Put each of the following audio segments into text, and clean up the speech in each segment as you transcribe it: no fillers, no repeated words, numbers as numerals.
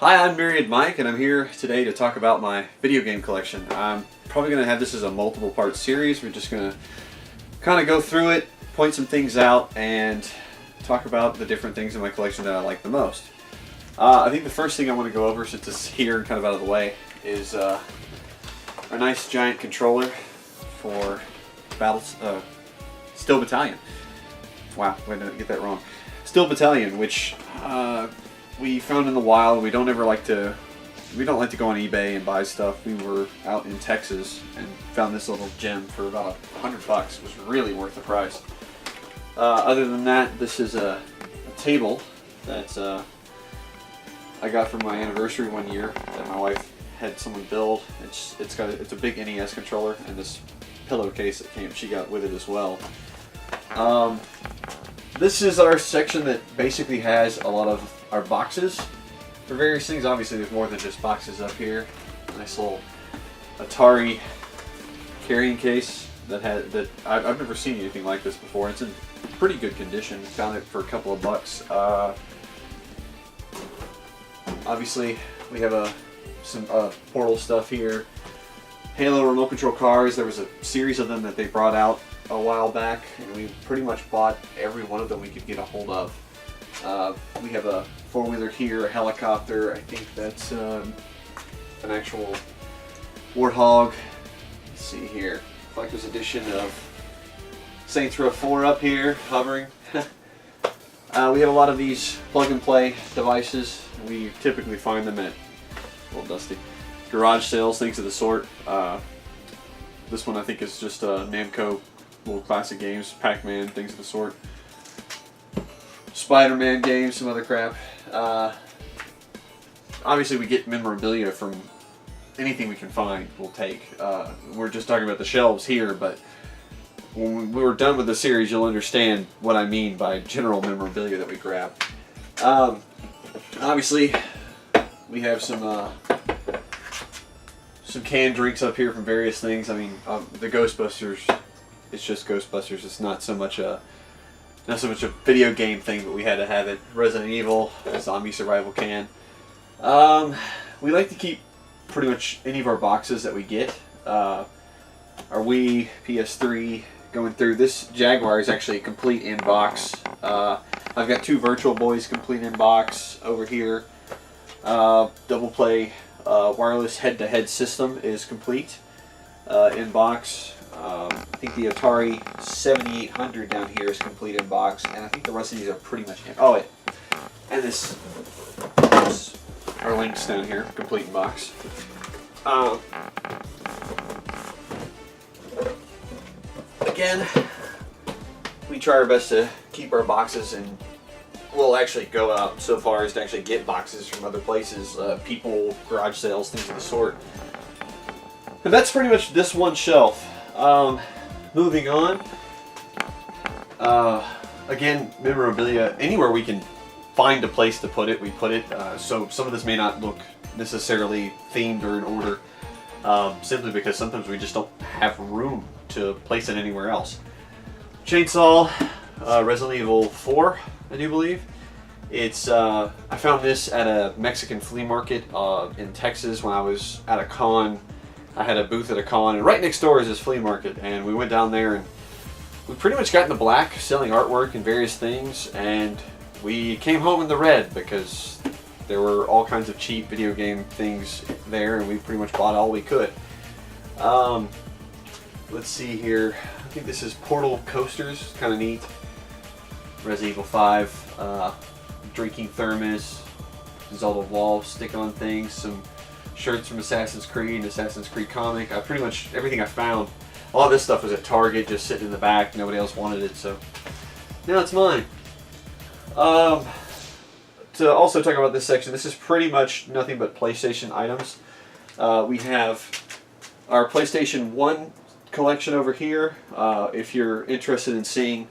Hi, I'm Myriad Mike, and I'm here today to talk about my video game collection. I'm probably going to have this as a multiple part series. We're just going to kind of go through it, point some things out, and talk about the different things in my collection that I like the most. I think the first thing I want to go over, since it's here and kind of out of the way, is a nice giant controller for Steel Battalion. Wow, wait a minute, get that wrong. Steel Battalion, which we found in the wild. We don't like to go on eBay and buy stuff. We were out in Texas and found this little gem for about $100. It was really worth the price. Other than that, this is a table that I got for my anniversary one year that my wife had someone build. It's a big NES controller and this pillowcase that she got with it as well. This is our section that basically has a lot of our boxes for various things. Obviously there's more than just boxes up here. Nice little Atari carrying case that I've never seen anything like this before. It's in pretty good condition. Found it for a couple of bucks. Obviously we have some Portal stuff here. Halo remote control cars. There was a series of them that they brought out a while back, and we pretty much bought every one of them we could get a hold of. We have a four-wheeler here, a helicopter. I think that's an actual Warthog. Let's see here, collector's edition of Saints Row 4 up here, hovering. We have a lot of these plug-and-play devices. We typically find them at, a little dusty, garage sales, things of the sort. This one I think is just Namco little classic games, Pac-Man, things of the sort. Spider-Man games, some other crap. Obviously we get memorabilia from anything we can find, we'll take. We're just talking about the shelves here, but when we're done with the series you'll understand what I mean by general memorabilia that we grab. Obviously we have some canned drinks up here from various things. I mean, the Ghostbusters, it's just Ghostbusters. It's not so much a video game thing, but we had to have it. Resident Evil, zombie survival can. We like to keep pretty much any of our boxes that we get. Our Wii, PS3, going through. This Jaguar is actually a complete in box. I've got two Virtual Boys complete in box over here. Double play wireless head-to-head system is complete in box. I think the Atari 7800 down here is complete in box, and I think the rest of these are pretty much in. Oh, and this our Lynx down here, complete in box. Again, we try our best to keep our boxes, and we'll actually go out so far as to actually get boxes from other places, people, garage sales, things of the sort. And that's pretty much this one shelf. Moving on. Again, memorabilia. Anywhere we can find a place to put it, we put it. So some of this may not look necessarily themed or in order, simply because sometimes we just don't have room to place it anywhere else. Chainsaw, Resident Evil 4, I do believe. It's I found this at a Mexican flea market in Texas when I was at a con. I had a booth at a con, and right next door is this flea market, and we went down there and we pretty much got in the black selling artwork and various things, and we came home in the red because there were all kinds of cheap video game things there, and we pretty much bought all we could. Let's see here. I think this is Portal coasters, kind of neat. Resident Evil 5, drinking thermos, Zelda wall stick-on things, some shirts from Assassin's Creed and Assassin's Creed comic. Pretty much everything I found. A lot of this stuff was at Target, just sitting in the back. Nobody else wanted it, so now it's mine. To also talk about this section, this is pretty much nothing but PlayStation items. We have our PlayStation 1 collection over here. If you're interested in seeing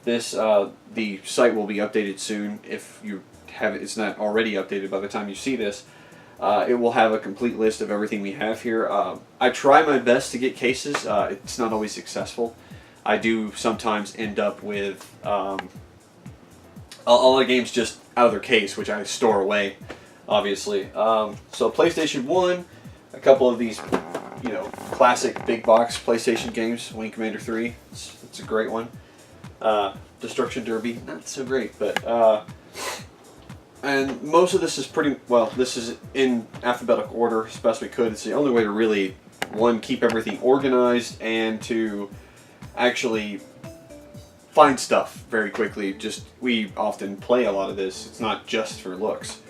this, the site will be updated soon. If you have it's not already updated by the time you see this. It will have a complete list of everything we have here. I try my best to get cases. It's not always successful. I do sometimes end up with a lot of games just out of their case, which I store away. obviously. So PlayStation 1, a couple of these, classic big box PlayStation games. Wing Commander 3, it's a great one. Destruction Derby, not so great, but and most of this is this is in alphabetical order as best we could. It's the only way to really, one, keep everything organized, and to actually find stuff very quickly. We often play a lot of this. It's not just for looks.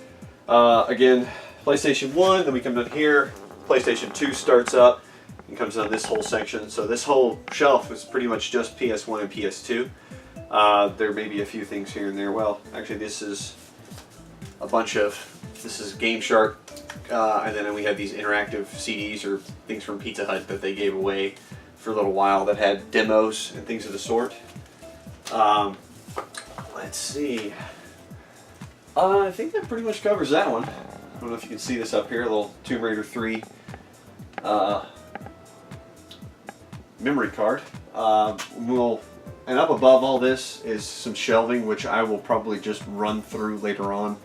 Again, PlayStation 1, then we come down here. PlayStation 2 starts up and comes down this whole section. So this whole shelf is pretty much just PS1 and PS2. There may be a few things here and there. Well, actually this is this is Game Shark, and then we have these interactive CDs or things from Pizza Hut that they gave away for a little while that had demos and things of the sort. Let's see. I think that pretty much covers that one. I don't know if you can see this up here, a little Tomb Raider 3 memory card. And up above all this is some shelving, which I will probably just run through later on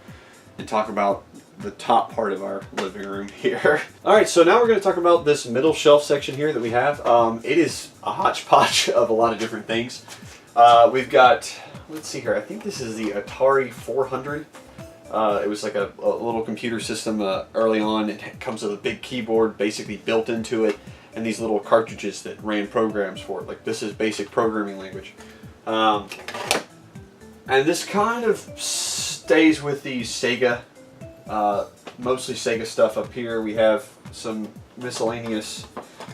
and talk about the top part of our living room here. Alright, so now we're going to talk about this middle shelf section here that we have. It is a hodgepodge of a lot of different things. We've got, let's see here, I think this is the Atari 400. It was like a little computer system early on. It comes with a big keyboard basically built into it, and these little cartridges that ran programs for it. Like, this is basic programming language. And this kind of stays with the Sega, mostly Sega stuff up here. We have some miscellaneous,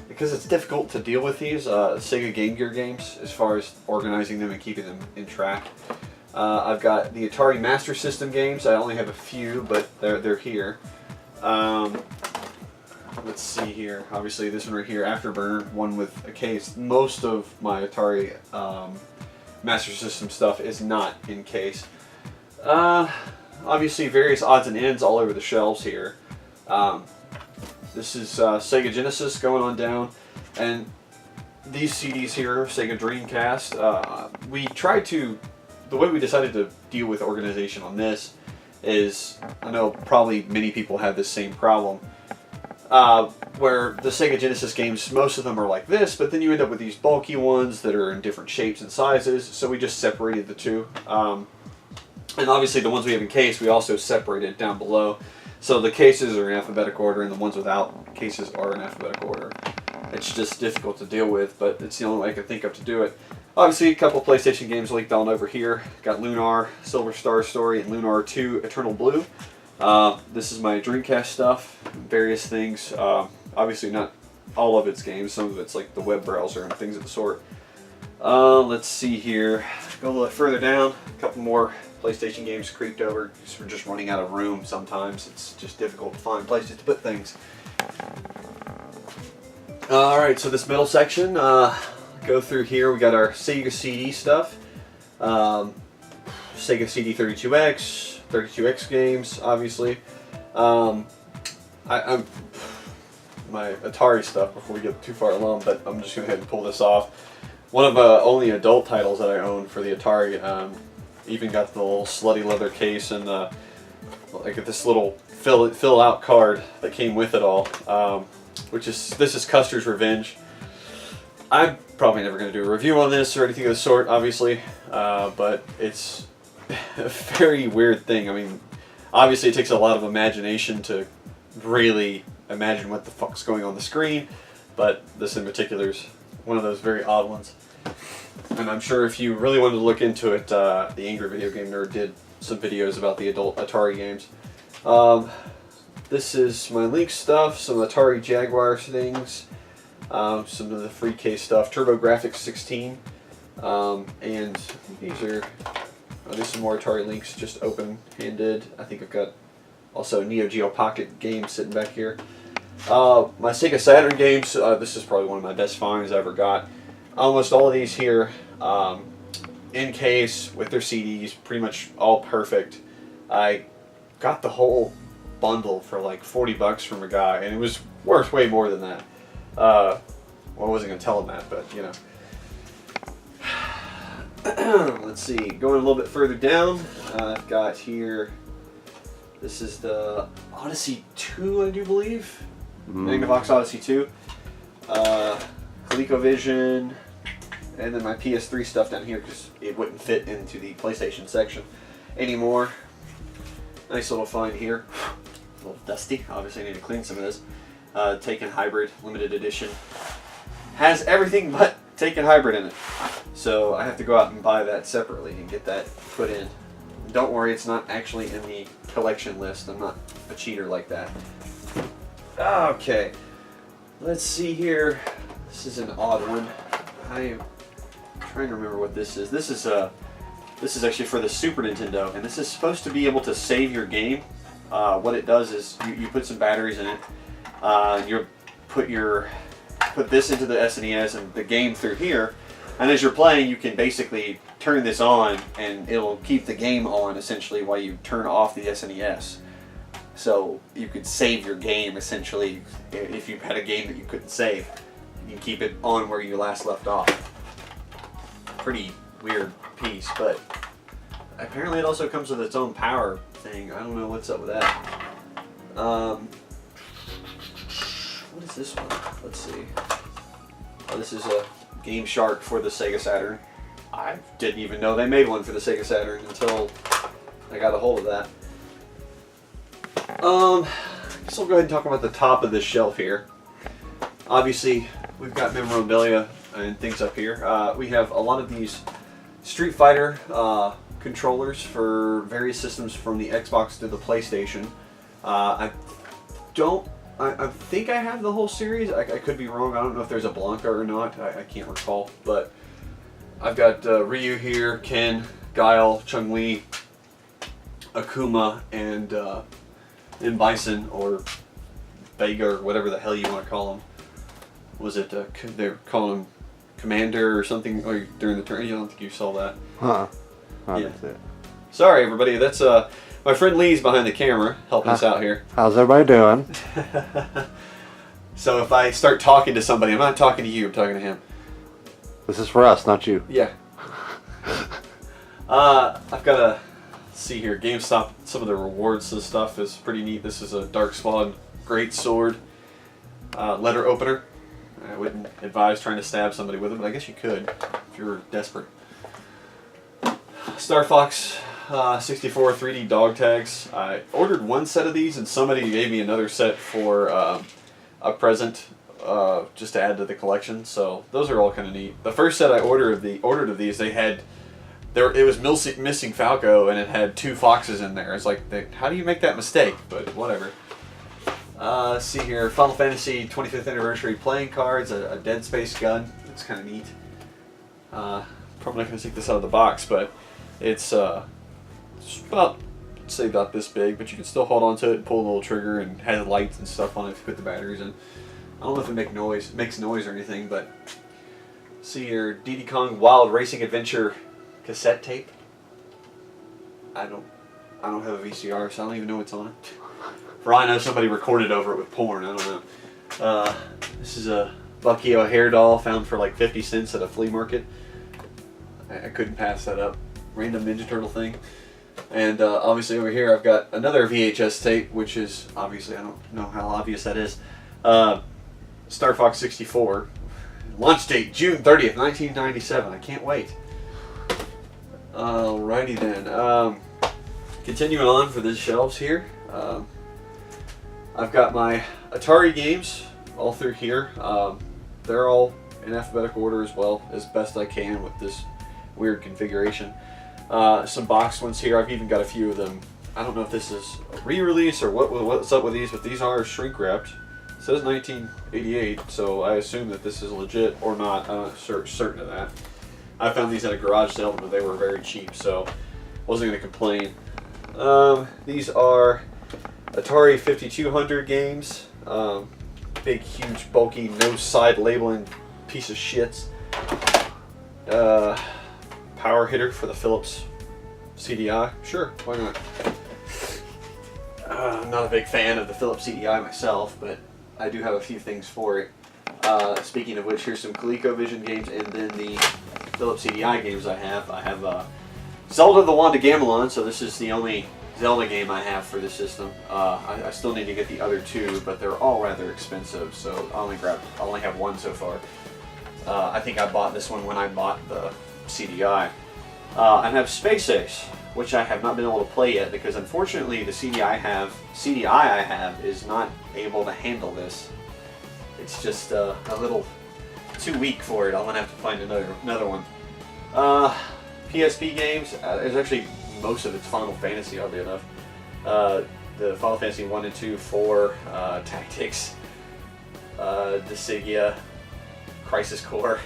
because it's difficult to deal with these Sega Game Gear games as far as organizing them and keeping them in track. I've got the Atari Master System games. I only have a few, but they're here. Let's see here. Obviously, this one right here, Afterburner, one with a case. Most of my Atari Master System stuff is not in case. Obviously, various odds and ends all over the shelves here. This is Sega Genesis going on down, and these CDs here, Sega Dreamcast. The way we decided to deal with organization on this is, I know probably many people have this same problem, where the Sega Genesis games, most of them are like this, but then you end up with these bulky ones that are in different shapes and sizes, so we just separated the two. And obviously the ones we have in case, we also separated down below. So the cases are in alphabetical order, and the ones without cases are in alphabetical order. It's just difficult to deal with, but it's the only way I could think of to do it. Obviously, a couple of PlayStation games leaked on over here. Got Lunar, Silver Star Story, and Lunar 2, Eternal Blue. This is my Dreamcast stuff, various things. Obviously not all of its games, some of it's like the web browser and things of the sort. Let's see here, go a little further down, a couple more PlayStation games creeped over, because we're just running out of room sometimes. It's just difficult to find places to put things. Alright, so this middle section, go through here, we got our Sega CD stuff. Sega CD 32X, 32X games, obviously. My Atari stuff before we get too far along, but I'm just going to go ahead and pull this off. One of the only adult titles that I own for the Atari, even got the little slutty leather case and like this little fill out card that came with it all, this is Custer's Revenge. I'm probably never going to do a review on this or anything of the sort, obviously, but it's a very weird thing. I mean, obviously it takes a lot of imagination to really imagine what the fuck's going on the screen, but this in particular is one of those very odd ones. And I'm sure if you really wanted to look into it, the Angry Video Game Nerd did some videos about the adult Atari games. This is my Link stuff, some Atari Jaguar things, some of the free case stuff, TurboGrafx 16, and these are there's some more Atari Links just open-handed. I think I've got also a Neo Geo Pocket game sitting back here. My Sega Saturn games, this is probably one of my best finds I ever got. Almost all of these here, in case with their CDs, pretty much all perfect. I got the whole bundle for like 40 bucks from a guy, and it was worth way more than that. Well, I wasn't going to tell him that, but you know. Let's see, going a little bit further down, I've got here This is the Odyssey 2, I do believe. Magnavox Odyssey 2. ColecoVision. And then my PS3 stuff down here because it wouldn't fit into the PlayStation section anymore. Nice little find here. A little dusty. Obviously I need to clean some of this. Taken Hybrid limited edition. Has everything but Taken Hybrid in it. So I have to go out and buy that separately and get that put in. Don't worry, it's not actually in the collection list. I'm not a cheater like that. Okay. Let's see here. This is an odd one. I am trying to remember what this is. This is actually for the Super Nintendo, and this is supposed to be able to save your game. What it does is you put some batteries in it. You put this into the SNES and the game through here, and as you're playing, you can basically turn this on, and it'll keep the game on essentially while you turn off the SNES. So you could save your game essentially if you had a game that you couldn't save. You can keep it on where you last left off. Pretty weird piece, but apparently it also comes with its own power thing. I don't know what's up with that. What is this one? Let's see. Oh, this is a Game Shark for the Sega Saturn. I didn't even know they made one for the Sega Saturn until I got a hold of that. I guess we'll go ahead and talk about the top of this shelf here. Obviously, we've got memorabilia and things up here. We have a lot of these Street Fighter controllers for various systems from the Xbox to the PlayStation. I think I have the whole series. I could be wrong. I don't know if there's a Blanca or not. I can't recall. But I've got Ryu here, Ken, Guile, Chun-Li, Akuma, and Bison, or Vega, or whatever the hell you want to call them. Was it, they're calling him Commander or something during the turn? I don't think you saw that. Huh. Yeah. Sorry, everybody. That's my friend Lee's behind the camera helping us out here. How's everybody doing? So if I start talking to somebody, I'm not talking to you, I'm talking to him. This is for us, not you. Yeah. I've got to see here. GameStop, some of the rewards and stuff is pretty neat. This is a Dark Spawn Great Sword letter opener. I wouldn't advise trying to stab somebody with it, but I guess you could if you were desperate. Star Fox 64 3D dog tags. I ordered one set of these, and somebody gave me another set for a present just to add to the collection. So those are all kind of neat. The first set I ordered of these, it was missing Falco, and it had 2 foxes in there. It's like, how do you make that mistake? But whatever. Let's see here, Final Fantasy 25th Anniversary playing cards, a Dead Space gun. That's kind of neat. Probably not going to take this out of the box, but it's about, let's say about this big, but you can still hold on to it and pull a little trigger, and has lights and stuff on it if you put the batteries in. I don't know if it makes noise or anything, but see here, Diddy Kong Wild Racing Adventure cassette tape. I don't have a VCR, so I don't even know what's on it. For all I know, somebody recorded over it with porn. I don't know. This is a Bucky O'Hare doll found for like 50 cents at a flea market. I couldn't pass that up. Random Ninja Turtle thing. And obviously over here I've got another VHS tape, which is obviously, I don't know how obvious that is. Star Fox 64. Launch date June 30th, 1997. I can't wait. Alrighty then. Continuing on for these shelves here. I've got my Atari games all through here. They're all in alphabetical order as well, as best I can with this weird configuration. Some boxed ones here. I've even got a few of them. I don't know if this is a re-release or what's up with these, but these are shrink wrapped. It says 1988, so I assume that this is legit or not. I'm not certain of that. I found these at a garage sale, but they were very cheap, so wasn't going to complain. These are Atari 5200 games. Big, huge, bulky, no side labeling piece of shits. Power hitter for the Philips CDI. Sure, why not? I'm not a big fan of the Philips CDI myself, but I do have a few things for it. Speaking of which, here's some ColecoVision games, and then the Philips CDI games I have. I have Zelda the Wand of Gamelon, so this is the only Zelda game I have for the system. I still need to get the other two, but they're all rather expensive, so I only have one so far. I think I bought this one when I bought the CDI. I have Space Ace, which I have not been able to play yet because unfortunately the CDI I have is not able to handle this. It's just a little too weak for it. I'm gonna have to find another one. PSP games. There's actually most of it's Final Fantasy, oddly enough. The Final Fantasy 1 and 2, 4, Tactics, Dissidia, Crisis Core.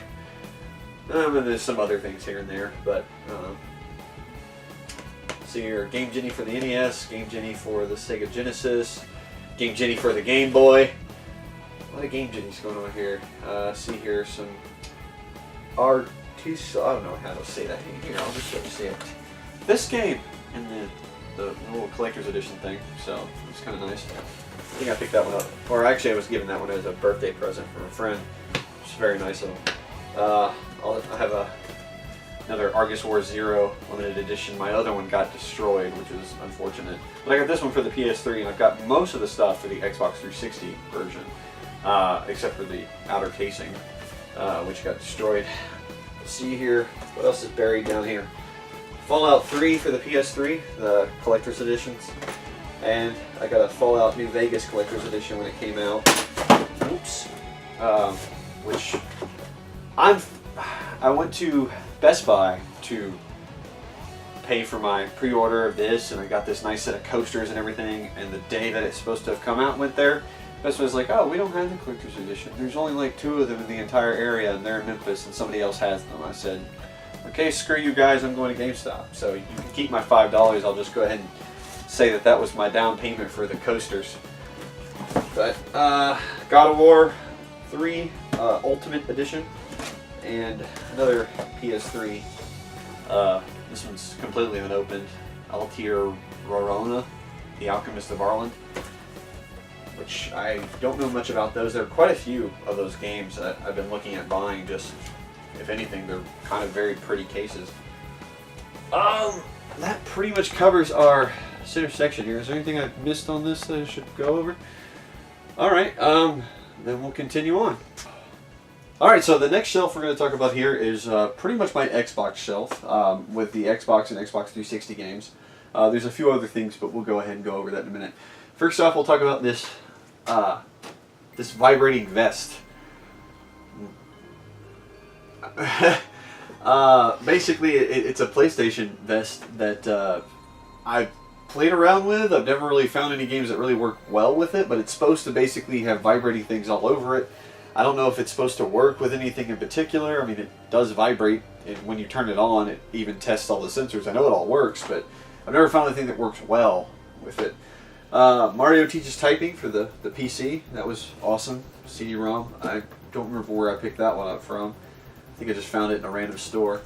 And there's some other things here and there, but see here, Game Genie for the NES, Game Genie for the Sega Genesis, Game Genie for the Game Boy. A lot of Game Genies going on here. See here some R2. I don't know how to say that here. I'll just let you see it. This game and the little collector's edition thing, so it's kind of nice. I think I picked that one up, or actually I was given that one as a birthday present from a friend. It's very nice of them. I have another Argus War Zero limited edition. My other one got destroyed, which is unfortunate. But I got this one for the PS3, and I've got most of the stuff for the Xbox 360 version, except for the outer casing, which got destroyed. See here, what else is buried down here? Fallout 3 for the PS3, the collector's editions, and I got a Fallout New Vegas collector's edition when it came out. Oops. Which I went to Best Buy to pay for my pre-order of this, and I got this nice set of coasters and everything, and the day that it's supposed to have come out, went there. Best Buy's like, oh, we don't have the collector's edition. There's only like 2 of them in the entire area, and they're in Memphis, and somebody else has them. I said, okay, screw you guys, I'm going to GameStop. So you can keep my $5, I'll just go ahead and say that that was my down payment for the coasters. But God of War 3 Ultimate Edition, and another PS3. This one's completely unopened. Altair Rorona, The Alchemist of Arland, which I don't know much about those. There are quite a few of those games that I've been looking at buying. Just, if anything, they're kind of very pretty cases. That pretty much covers our center section here. Is there anything I've missed on this that I should go over? All right, then we'll continue on. All right, so the next shelf we're going to talk about here is pretty much my Xbox shelf with the Xbox and Xbox 360 games. There's a few other things, but we'll go ahead and go over that in a minute. First off, we'll talk about this this vibrating vest. Basically, it's a PlayStation vest that I've played around with. I've never really found any games that really work well with it, but it's supposed to basically have vibrating things all over it. I don't know if it's supposed to work with anything in particular. I mean, it does vibrate, and when you turn it on, it even tests all the sensors. I know it all works, but I've never found anything that works well with it. Mario Teaches Typing for the PC. That was awesome. CD-ROM. I don't remember where I picked that one up from. I think I just found it in a random store.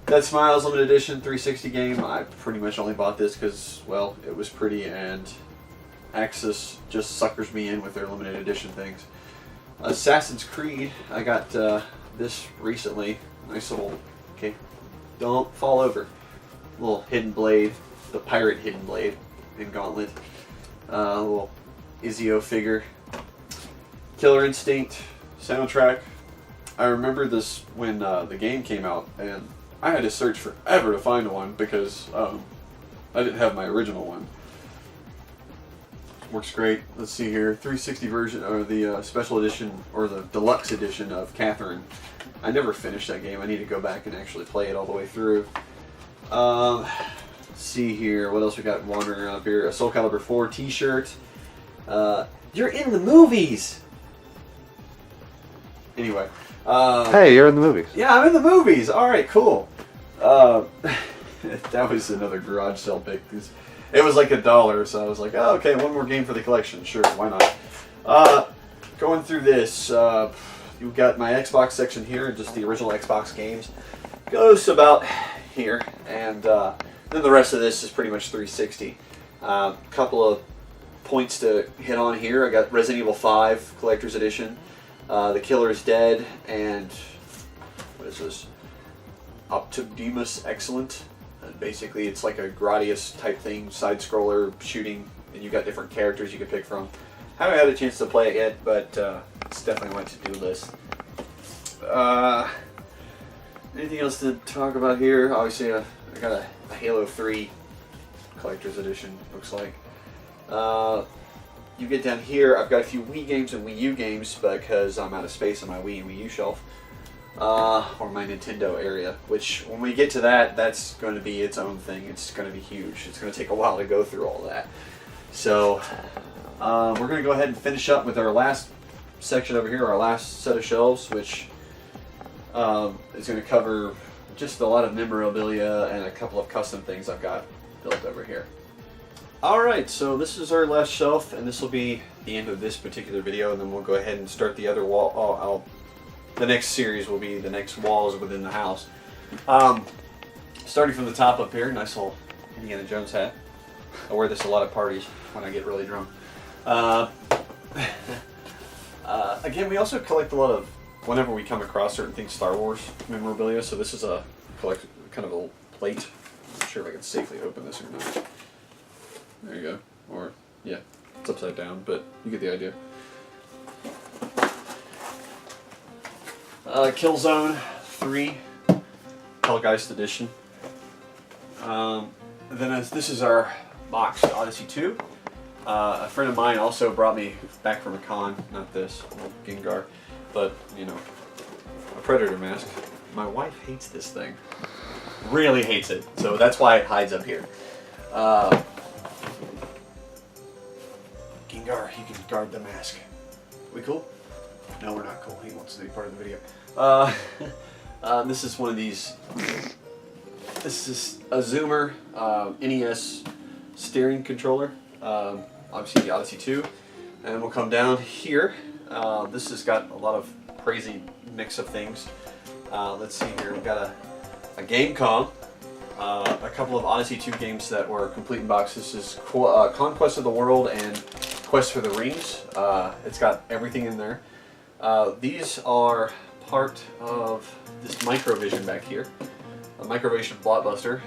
Dead Smiles Limited Edition 360 game. I pretty much only bought this because, well, it was pretty, and Axis just suckers me in with their limited edition things. Assassin's Creed. I got this recently. Nice little, okay, don't fall over. Little hidden blade, the pirate hidden blade in Gauntlet. Little Izio figure. Killer Instinct soundtrack. I remember this when the game came out, and I had to search forever to find one because I didn't have my original one. Works great. Let's see here, 360 version, or the special edition, or the deluxe edition of Catherine. I never finished that game. I need to go back and actually play it all the way through. Let's see here, what else we got wandering around up here? A Soul Calibur 4 t-shirt. You're in the movies! Anyway. Hey, you're in the movies. Yeah, I'm in the movies! Alright, cool. That was another garage sale pick. It was like $1, so I was like, oh, okay, one more game for the collection. Sure, why not? Going through this, you've got my Xbox section here, just the original Xbox games. Goes about here, and then the rest of this is pretty much 360. Couple of points to hit on here. I got Resident Evil 5 Collector's Edition, The Killer is Dead, and what is this? Optimus Excellent. And basically, it's like a Gradius type thing, side scroller shooting, and you got different characters you can pick from. Haven't had a chance to play it yet, but it's definitely on my to-do list. Anything else to talk about here? Obviously, I got a Halo 3 Collector's Edition, looks like. You get down here, I've got a few Wii games and Wii U games because I'm out of space on my Wii and Wii U shelf. Or my Nintendo area, which when we get to that, that's going to be its own thing. It's going to be huge. It's going to take a while to go through all that. So, we're going to go ahead and finish up with our last section over here, our last set of shelves, which is going to cover just a lot of memorabilia and a couple of custom things I've got built over here. Alright, so this is our last shelf, and this will be the end of this particular video, and then we'll go ahead and start the other wall. The next series will be the next walls within the house. Starting from the top up here, nice little Indiana Jones hat. I wear this a lot at parties when I get really drunk. Again, we also collect a lot of, whenever we come across certain things, Star Wars memorabilia. So this is a kind of a plate. I'm not sure if I can safely open this or not. There you go. Or, yeah, it's upside down, but you get the idea. Killzone 3 Hellgeist Edition. This is our box Odyssey 2. A friend of mine also brought me back from a con, not this, Gengar, but, you know, a Predator mask. My wife hates this thing. Really hates it, so that's why it hides up here. Gengar, you can guard the mask. We cool? No, we're not cool. He wants to be part of the video. This is one of these. This is a Zoomer NES steering controller. Obviously the Odyssey 2. And we'll come down here. This has got a lot of crazy mix of things. Let's see here. We've got a Game.com. A couple of Odyssey 2 games that were complete in box. This is Conquest of the World and Quest for the Rings. It's got everything in there. These are part of this Microvision back here. A Microvision Blockbuster.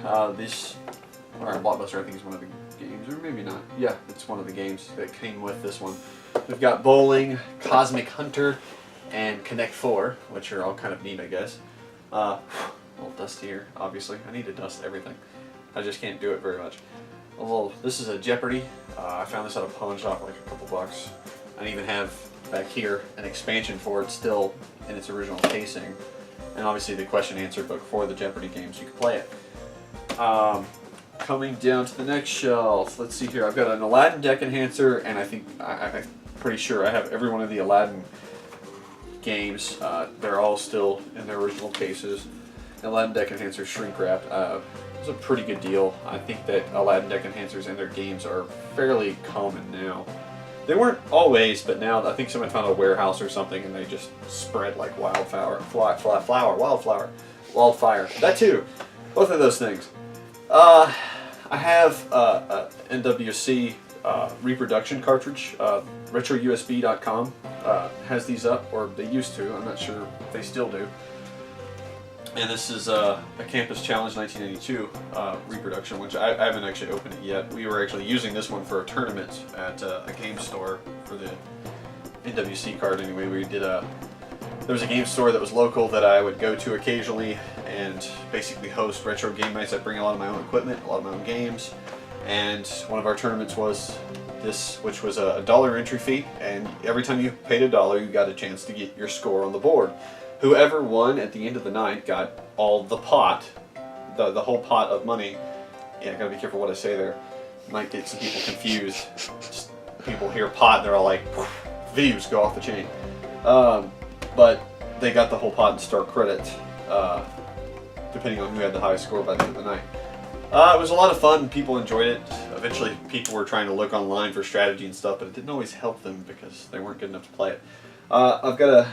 Blockbuster I think is one of the games, or maybe not. Yeah, it's one of the games that came with this one. We've got Bowling, Cosmic Hunter, and Connect 4, which are all kind of neat, I guess. A little dusty here, obviously. I need to dust everything. I just can't do it very much. This is a Jeopardy. I found this at a pawn shop for like a couple bucks. I even have back here an expansion for it still in its original casing, and obviously the question answer book for the Jeopardy games. You can play it. Coming down to the next shelf, let's see here. I've got an Aladdin deck enhancer, and I think I'm pretty sure I have every one of the Aladdin games. They're all still in their original cases. Aladdin deck enhancer shrink wrapped. It's a pretty good deal. I think that Aladdin deck enhancers and their games are fairly common now. They weren't always, but now I think someone found a warehouse or something and they just spread like wildfire. That too. Both of those things. I have NWC reproduction cartridge. RetroUSB.com has these up, or they used to. I'm not sure if they still do. And this is a Campus Challenge 1992 reproduction, which I haven't actually opened it yet. We were actually using this one for a tournament at a game store for the NWC card. Anyway, there was a game store that was local that I would go to occasionally and basically host retro game nights. I'd bring a lot of my own equipment, a lot of my own games, and one of our tournaments was this, which was a $1 entry fee, and every time you paid $1, you got a chance to get your score on the board. Whoever won at the end of the night got all the pot, the whole pot of money. Yeah, I gotta be careful what I say there. Might get some people confused. Just people hear pot, they're all like, views go off the chain. But they got the whole pot and star credit, depending on who had the highest score by the end of the night. It was a lot of fun. People enjoyed it. Eventually, people were trying to look online for strategy and stuff, but it didn't always help them because they weren't good enough to play it. I've got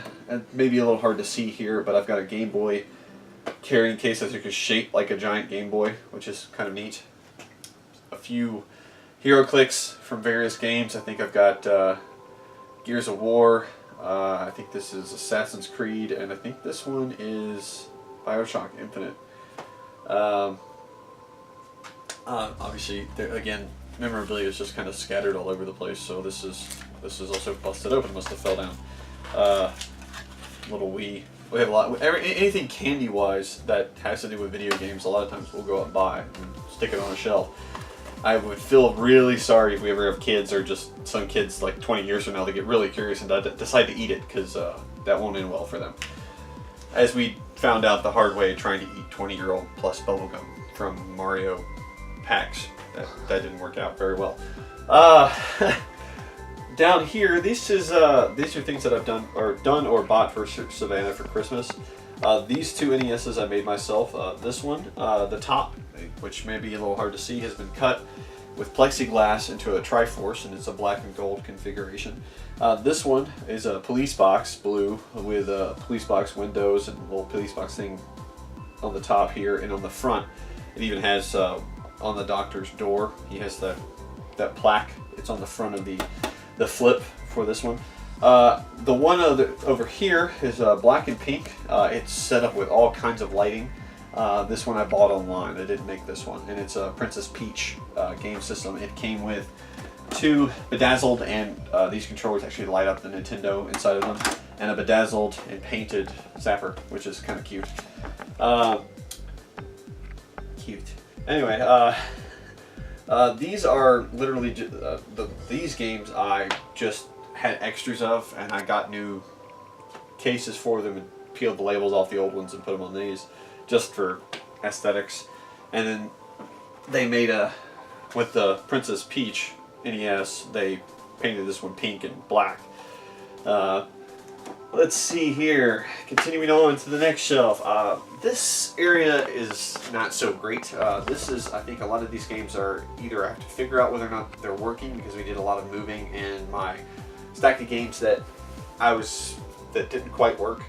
maybe a little hard to see here, but I've got a Game Boy carrying case that is shaped like a giant Game Boy, which is kind of neat. A few hero clicks from various games. I think I've got Gears of War. I think this is Assassin's Creed, and I think this one is BioShock Infinite. Obviously, again, memorabilia is just kind of scattered all over the place. So this is also busted open. Must have fell down. Little Wii. We have a lot. Anything candy wise that has to do with video games. A lot of times we'll go out and buy and stick it on a shelf. I would feel really sorry if we ever have kids, or just some kids like 20 years from now, they get really curious and decide to eat it, because that won't end well for them. As we found out the hard way trying to eat 20-year-old plus bubblegum from Mario packs, that didn't work out very well. Down here, these are things that I've done or bought for Savannah for Christmas. These two NESs I made myself. This one, the top, which may be a little hard to see, has been cut with plexiglass into a Triforce, and it's a black and gold configuration. This one is a police box, blue, with police box windows and a little police box thing on the top here, and on the front it even has on the doctor's door, he has that plaque. It's on the front of the flip for this one. The one over here is black and pink. It's set up with all kinds of lighting. This one I bought online. I didn't make this one, and it's a Princess Peach game system. It came with two bedazzled, and these controllers actually light up the Nintendo inside of them, and a bedazzled and painted zapper, which is kind of cute. Anyway, these are literally these games I just had extras of, and I got new cases for them and peeled the labels off the old ones and put them on these just for aesthetics. And then they made with the Princess Peach NES, they painted this one pink and black. Let's see here, continuing on to the next shelf. This area is not so great. This is, I think a lot of these games are either I have to figure out whether or not they're working, because we did a lot of moving, and my stack of games that didn't quite work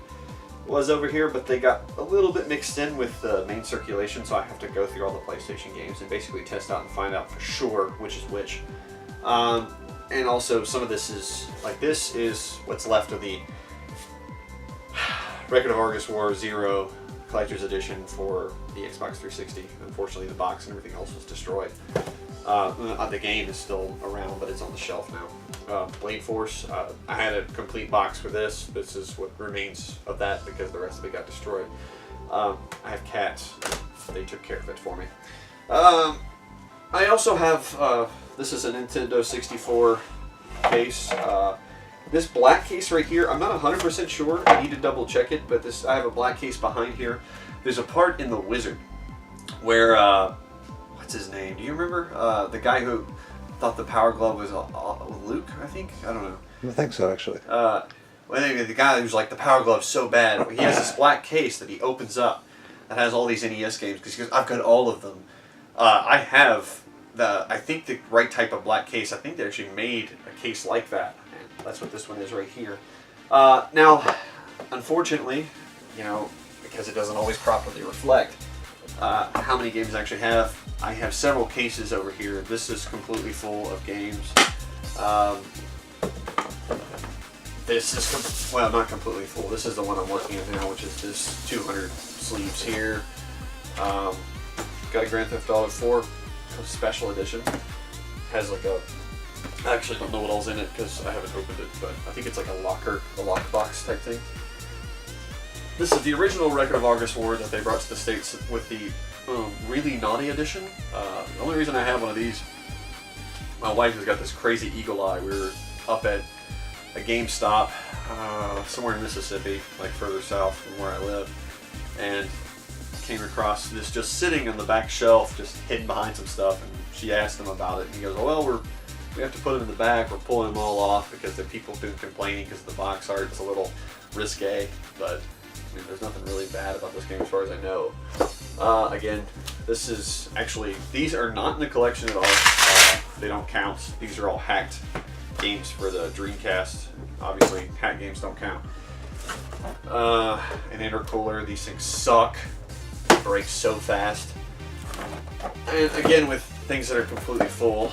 was over here, but they got a little bit mixed in with the main circulation, so I have to go through all the PlayStation games and basically test out and find out for sure which is which. And also some of this is what's left of the Record of Argus War Zero Collector's Edition for the Xbox 360. Unfortunately, the box and everything else was destroyed. The game is still around, but it's on the shelf now. Blade Force, I had a complete box for this. This is what remains of that, because the rest of it got destroyed. I have cats. They took care of it for me. I also have, this is a Nintendo 64 case. This black case right here, I'm not 100% sure. I need to double check it, but I have a black case behind here. There's a part in The Wizard where, what's his name? Do you remember? The guy who thought the Power Glove was Luke, I think? I don't know. I think so, actually. Well, anyway, the guy who's like, the Power Glove's so bad, he has this black case that he opens up that has all these NES games, because he goes, I've got all of them. I have I think the right type of black case. I think they actually made a case like that. And that's what this one is right here. Now, unfortunately, because it doesn't always properly reflect how many games I actually have. I have several cases over here. This is completely full of games. This is, well, not completely full. This is the one I'm working on now, which is this 200 sleeves here. Got a Grand Theft Auto 4 special edition. Has like I actually don't know what all's in it because I haven't opened it, but I think it's like a lockbox type thing. This is the original Record of Argus War that they brought to the States with the really naughty edition. The only reason I have one of these, my wife has got this crazy eagle eye. We were up at a GameStop somewhere in Mississippi, like further south from where I live, and came across this just sitting on the back shelf, just hidden behind some stuff, and she asked him about it, and he goes, well, we have to put them in the back, we're pulling them all off because the people have been complaining because the box art is a little risque, but I mean, there's nothing really bad about this game as far as I know. Again, this is actually, these are not in the collection at all. They don't count. These are all hacked games for the Dreamcast. Obviously, hacked games don't count. An intercooler, these things suck. They break so fast. And again, with things that are completely full,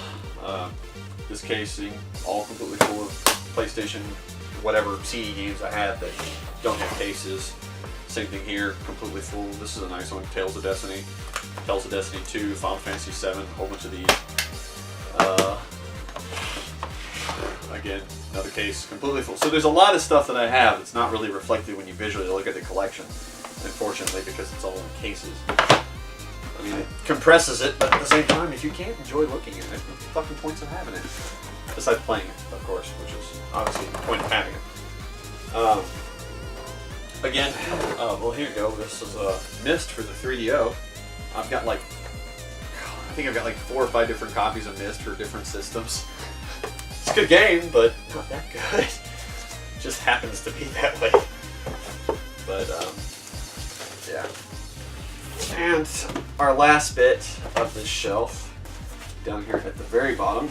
this casing, all completely full of PlayStation, whatever CD games I have that don't have cases. Same thing here, completely full. This is a nice one, Tales of Destiny, Tales of Destiny 2, Final Fantasy 7, a whole bunch of these. Again, another case, completely full. So there's a lot of stuff that I have that's not really reflected when you visually look at the collection, unfortunately, because it's all in cases. I mean, it compresses it, but at the same time, if you can't enjoy looking at it, what's the fucking points of having it? Besides playing it, of course, which is obviously the point of having it. Again, well, here you go. This is Myst for the 3DO. I've got like, I think I've got like 4 or 5 different copies of Myst for different systems. It's a good game, but not that good. It just happens to be that way. But, yeah. And our last bit of this shelf, down here at the very bottom,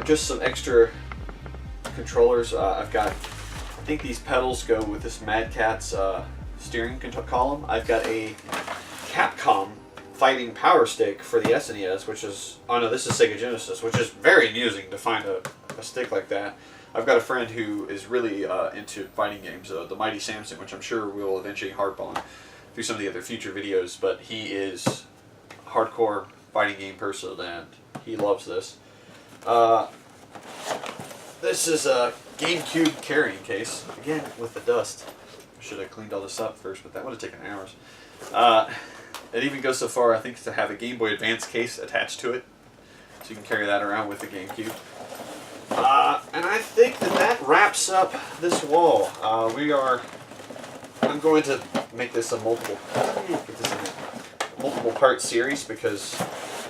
just some extra controllers. I've got, I think these pedals go with this Mad Catz steering column. I've got a Capcom fighting power stick for the SNES, which is, oh no, this is Sega Genesis, which is very amusing to find a stick like that. I've got a friend who is really into fighting games, the Mighty Samson, which I'm sure we'll eventually harp on through some of the other future videos, but he is a hardcore fighting game person and he loves this. This is a GameCube carrying case, again with the dust. I should have cleaned all this up first, but that would have taken hours. It even goes so far, I think, to have a Game Boy Advance case attached to it, so you can carry that around with the GameCube. And I think that wraps up this wall. I'm going to make this a multiple part series because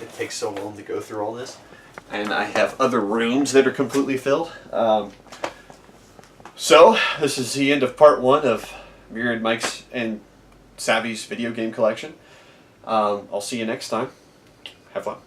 it takes so long to go through all this. And I have other rooms that are completely filled. So, this is the end of part 1 of Myriad Mike's and Savvy's video game collection. I'll see you next time. Have fun.